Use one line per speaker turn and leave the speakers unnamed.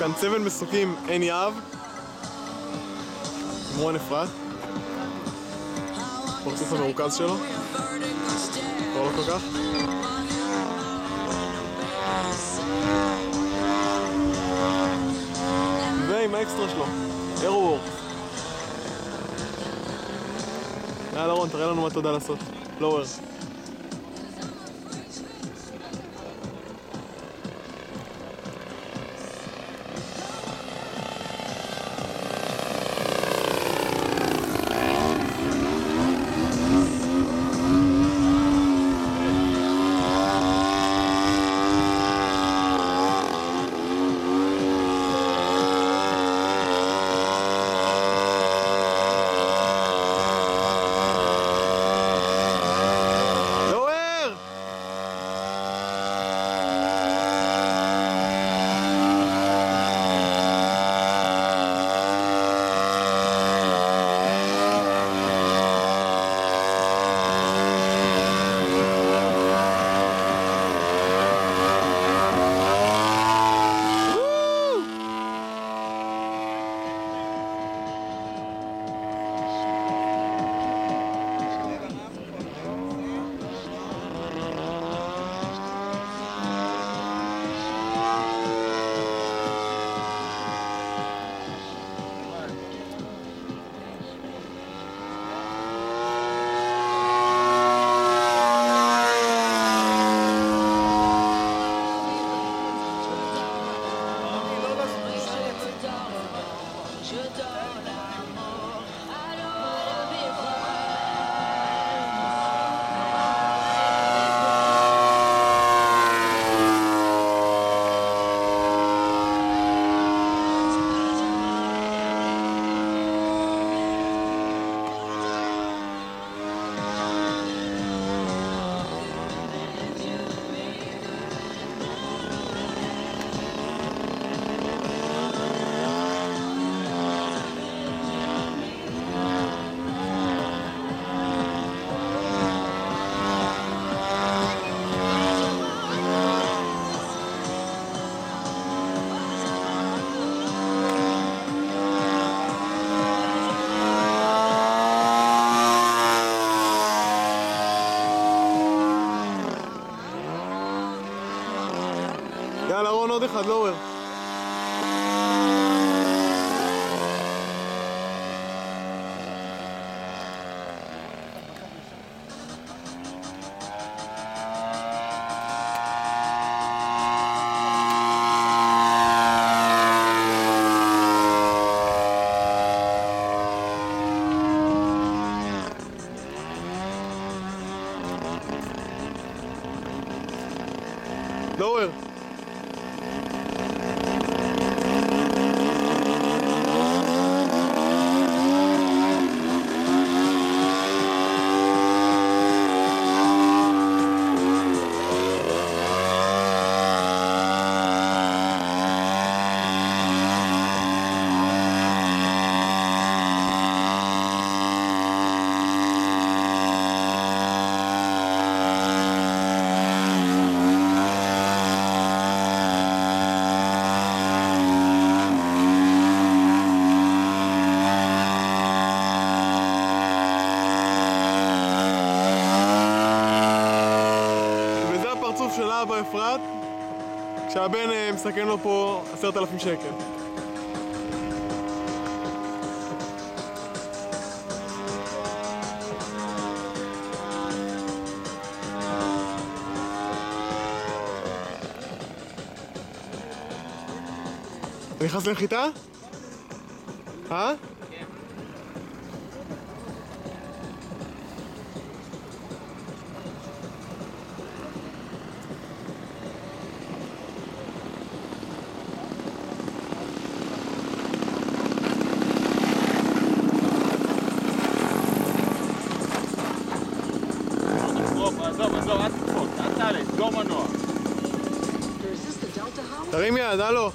כאן צבן מסוקים עין יהב, מרואן אפרת, פרצוף המרוכז שלו, כבר לא כל כך. ועם האקסטרה שלו, אירו-וורק. יאללה רון, תראה לנו מה אתה יודע לעשות. לואוור. יאללה רון, עוד אחד, לואוור. לואוור. של אבא אפרת, כשהבן מסכן לו פה 10,000 שקל. אתה נכנס לנחיתה? אה?
עזוב, אל תדפוק, אל תעלה, סגור מנוע.
תרים יד, הלו.